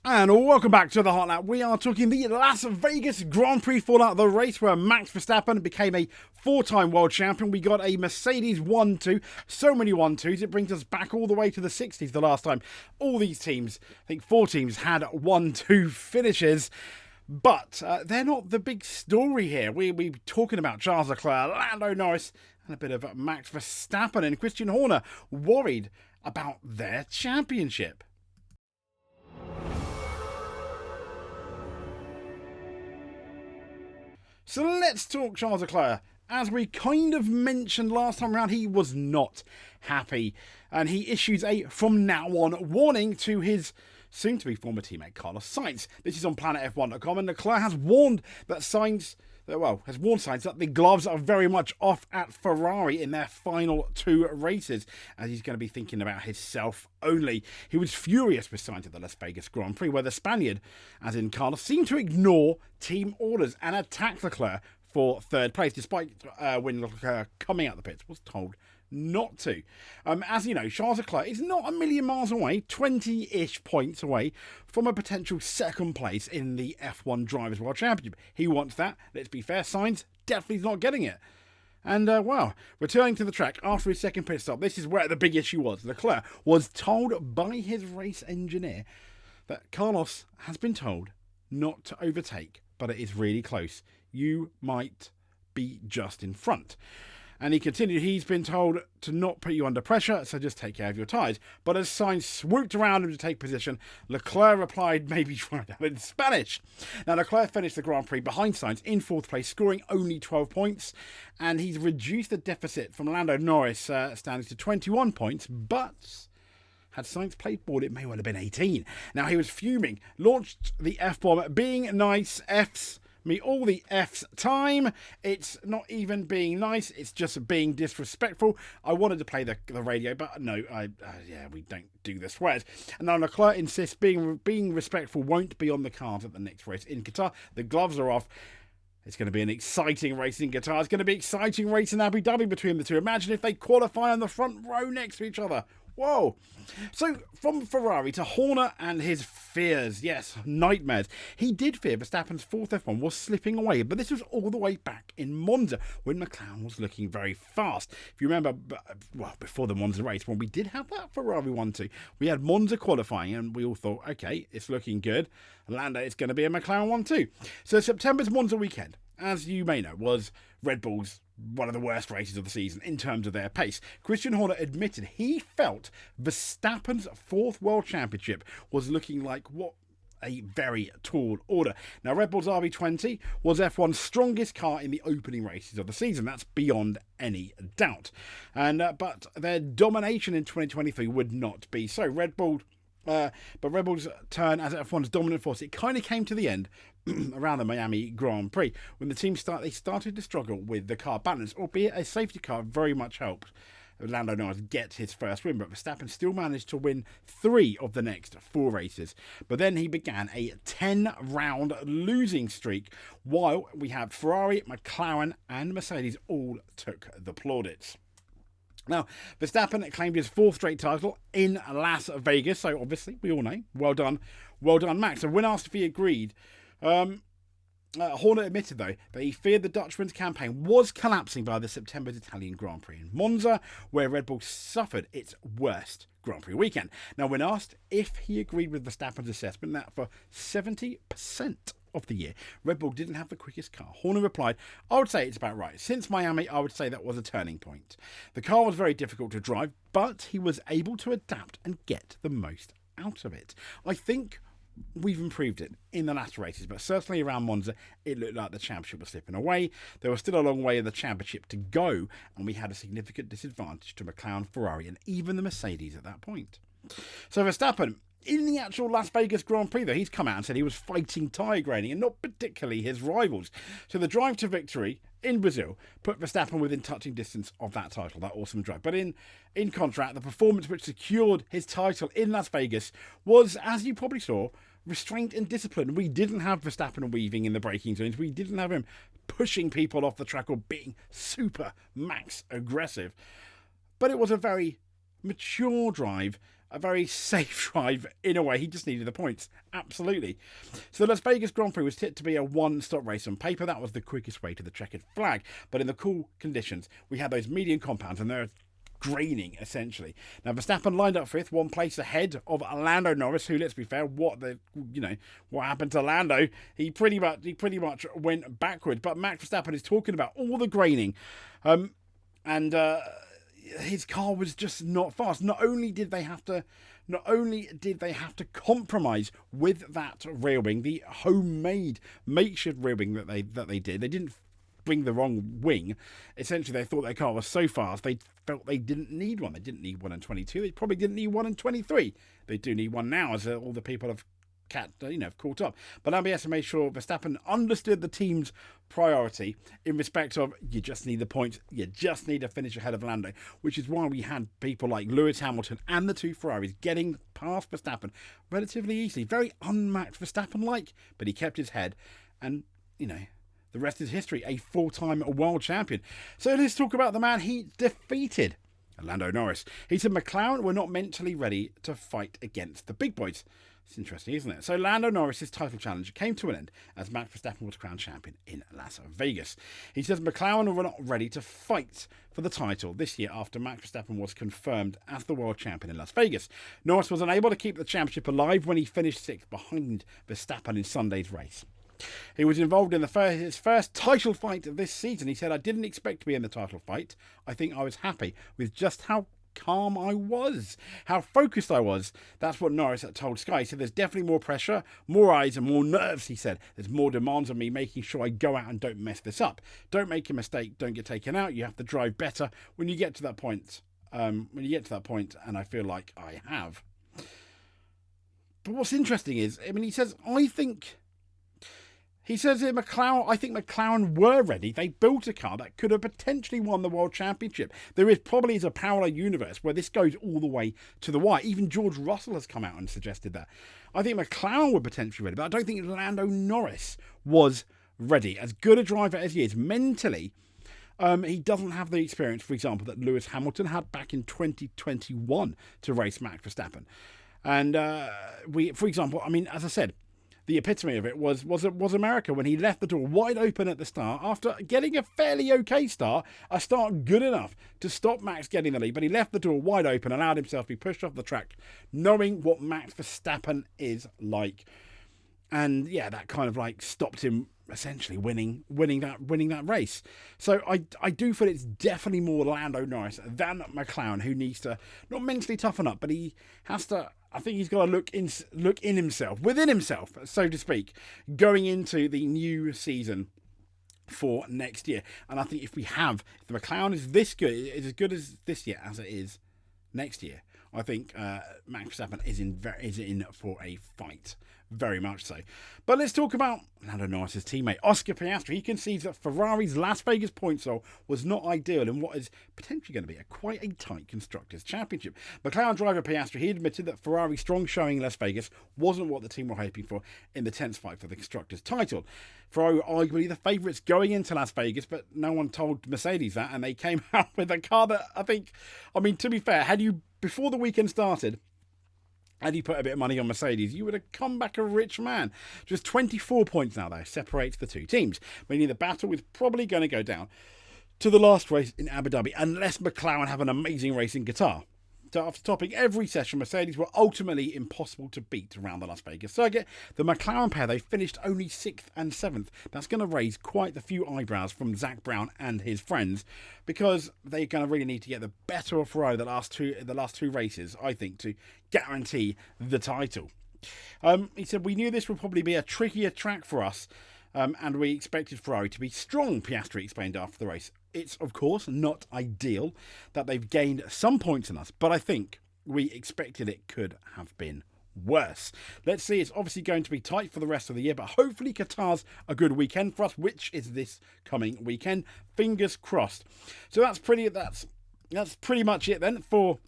And welcome back to the Hot Lap. We are talking the Las Vegas Grand Prix Fallout, the race where Max Verstappen became a four-time world champion. We got a Mercedes 1-2, so many 1-2s. It brings us back all the way to the 60s the last time. All these teams, I think 4 teams, had 1-2 finishes. But they're not the big story here. We're talking about Charles Leclerc, Lando Norris, and a bit of Max Verstappen and Christian Horner worried about their championship. So let's talk Charles Leclerc. As we kind of mentioned last time around, he was not happy. And he issues a from now on warning to his soon-to-be former teammate Carlos Sainz. This is on planetf1.com, and Leclerc has warned that Sainz that the gloves are very much off at Ferrari in their final 2 races, as he's going to be thinking about himself only. He was furious with Sainz at the Las Vegas Grand Prix, where the Spaniard, as in Carlos, seemed to ignore team orders and attack Leclerc for 3rd place, despite when Leclerc coming out the pits was told not to. As you know, Charles Leclerc is not a million miles away, 20-ish points away from a potential 2nd place in the F1 Drivers' World Championship. He wants that. Let's be fair, Sainz definitely is not getting it. And, returning to the track after his 2nd pit stop, this is where the big issue was. Leclerc was told by his race engineer that Carlos has been told not to overtake, but it is really close. You might be just in front. And he continued, he's been told to not put you under pressure, so just take care of your tyres. But as Sainz swooped around him to take position, Leclerc replied, maybe try that in Spanish. Now, Leclerc finished the Grand Prix behind Sainz in 4th place, scoring only 12 points. And he's reduced the deficit from Lando Norris standing to 21 points, but had Sainz played ball, it may well have been 18. Now, he was fuming, launched the F-bomb, being nice, F's. Me all the F's time. It's not even being nice. It's just being disrespectful. I wanted to play the radio, but no, we don't do the swears. And now Leclerc insists being respectful won't be on the cards at the next race in Qatar. The gloves are off. It's going to be an exciting race in Qatar. It's going to be an exciting race in Abu Dhabi between the two. Imagine if they qualify on the front row next to each other. Whoa. So, from Ferrari to Horner and his fears. Yes, nightmares. He did fear Verstappen's 4th F1 was slipping away, but this was all the way back in Monza when McLaren was looking very fast. If you remember, before the Monza race, when we did have that Ferrari 1-2, we had Monza qualifying and we all thought, okay, it's looking good. Lando, it's going to be a McLaren 1-2. So, September's Monza weekend, as you may know, was Red Bull's one of the worst races of the season in terms of their pace. Christian Horner admitted he felt Verstappen's 4th World Championship was looking like what a very tall order. Now, Red Bull's RB20 was F1's strongest car in the opening races of the season. That's beyond any doubt. And but their domination in 2023 would not be so. Red Bull's turn as F1's dominant force, it kind of came to the end around the Miami Grand Prix when the team started to struggle with the car balance, albeit a safety car very much helped Lando Norris get his first win, but Verstappen still managed to win 3 of the next 4 races. But then he began a 10-round losing streak, while we have Ferrari, McLaren and Mercedes all took the plaudits. Now, Verstappen claimed his 4th straight title in Las Vegas, so obviously, we all know, well done, Max. And when asked if he agreed, Horner admitted, though, that he feared the Dutchman's campaign was collapsing by the September's Italian Grand Prix in Monza, where Red Bull suffered its worst Grand Prix weekend. Now, when asked if he agreed with Verstappen's assessment that for 70% of the year, Red Bull didn't have the quickest car, Horner replied, I would say it's about right. Since Miami, I would say that was a turning point. The car was very difficult to drive, but he was able to adapt and get the most out of it. I think we've improved it in the latter races, but certainly around Monza, it looked like the championship was slipping away. There was still a long way of the championship to go, and we had a significant disadvantage to McLaren, Ferrari, and even the Mercedes at that point. So Verstappen, in the actual Las Vegas Grand Prix, though, he's come out and said he was fighting tyre graining and not particularly his rivals. So the drive to victory in Brazil put Verstappen within touching distance of that title, that awesome drive. But in contrast, the performance which secured his title in Las Vegas was, as you probably saw, restraint and discipline. We didn't have Verstappen weaving in the braking zones. We didn't have him pushing people off the track or being super max aggressive. But it was a very mature drive a very safe drive in a way. He just needed the points. Absolutely. So the Las Vegas Grand Prix was tipped to be a one-stop race. On paper, that was the quickest way to the checkered flag. But in the cool conditions, we had those median compounds, and they're graining essentially. Now Verstappen lined up fifth, one place ahead of Lando Norris, who, let's be fair, what happened to Lando? He pretty much went backwards. But Max Verstappen is talking about all the graining, and his car was just not fast. Not only did they have to compromise with that rear wing, the homemade makeshift rear wing that they did. They didn't bring the wrong wing. Essentially, they thought their car was so fast they felt they didn't need one. They didn't need one in 22. They probably didn't need one in 23. They do need one now, as all the people have caught up. But ABS made sure Verstappen understood the team's priority in respect of, you just need the points, you just need to finish ahead of Lando, which is why we had people like Lewis Hamilton and the two Ferraris getting past Verstappen relatively easily. Very unmatched Verstappen-like, but he kept his head, and the rest is history. A full-time world champion. So let's talk about the man he defeated, Lando Norris. He said McLaren were not mentally ready to fight against the big boys. It's interesting, isn't it? So Lando Norris's title challenge came to an end as Max Verstappen was crowned champion in Las Vegas. He says McLaren were not ready to fight for the title this year after Max Verstappen was confirmed as the world champion in Las Vegas. Norris was unable to keep the championship alive when he finished sixth behind Verstappen in Sunday's race. He was involved in his first title fight of this season. He said, I didn't expect to be in the title fight. I think I was happy with just how calm I was, how focused I was. That's what Norris had told Sky. He said, there's definitely more pressure, more eyes and more nerves, he said. There's more demands on me, making sure I go out and don't mess this up. Don't make a mistake, don't get taken out. You have to drive better when you get to that point. And I feel like I have. But what's interesting is, he says, I think McLaren were ready. They built a car that could have potentially won the World Championship. There probably is a parallel universe where this goes all the way to the wire. Even George Russell has come out and suggested that. I think McLaren were potentially ready, but I don't think Lando Norris was ready. As good a driver as he is, mentally, he doesn't have the experience, for example, that Lewis Hamilton had back in 2021 to race Max Verstappen. And for example, as I said, the epitome of it was America, when he left the door wide open at the start after getting a fairly okay start, a start good enough to stop Max getting the lead, but he left the door wide open, allowed himself to be pushed off the track, knowing what Max Verstappen is like. And yeah, that kind of stopped him essentially winning that race. So I do feel it's definitely more Lando Norris than McLaren, who needs to not mentally toughen up, but he has to. I think he's got to look in himself, within himself, so to speak, going into the new season for next year. And I think if the McLaren is this good, is as good as this year as it is next year, I think Max Verstappen is in for a fight. Very much so. But let's talk about Lando Norris' teammate, Oscar Piastri. He concedes that Ferrari's Las Vegas points haul was not ideal in what is potentially going to be quite a tight Constructors' Championship. McLaren driver Piastri, he admitted that Ferrari's strong showing in Las Vegas wasn't what the team were hoping for in the tense fight for the Constructors' title. Ferrari were arguably the favourites going into Las Vegas, but no one told Mercedes that, and they came out with a car that to be fair, before the weekend started, had you put a bit of money on Mercedes, you would have come back a rich man. Just 24 points now, though, separates the two teams, meaning the battle is probably going to go down to the last race in Abu Dhabi, unless McLaren have an amazing race in Qatar. So after topping every session, Mercedes were ultimately impossible to beat around the Las Vegas circuit. The McLaren pair, they finished only 6th and 7th. That's going to raise quite a few eyebrows from Zak Brown and his friends, because they're going to really need to get the better of Ferrari the last two races, I think, to guarantee the title. He said, we knew this would probably be a trickier track for us, and we expected Ferrari to be strong, Piastri explained after the race. It's, of course, not ideal that they've gained some points on us, but I think we expected it could have been worse. Let's see, it's obviously going to be tight for the rest of the year, but hopefully Qatar's a good weekend for us, which is this coming weekend. Fingers crossed. So that's pretty much it then for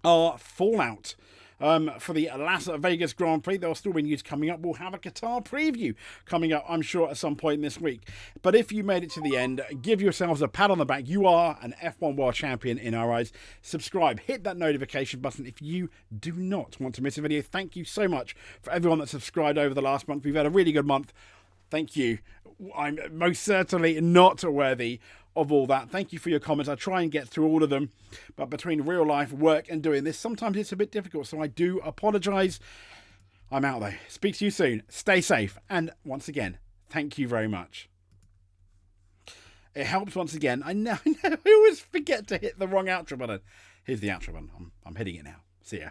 our Fallout for the Las Vegas Grand Prix. There will still be news coming up. We'll have a Qatar preview coming up, I'm sure, at some point this week. But if you made it to the end, give yourselves a pat on the back. You are an F1 World Champion in our eyes. Subscribe, hit that notification button if you do not want to miss a video. Thank you so much for everyone that subscribed over the last month. We've had a really good month. Thank you. I'm most certainly not worthy of all that. Thank you for your comments. I try and get through all of them, but between real life, work and doing this, sometimes it's a bit difficult, so I do apologise. I'm out though. Speak to you soon. Stay safe. And once again, thank you very much. It helps once again. I know. I always forget to hit the wrong outro button. Here's the outro button. I'm hitting it now. See ya.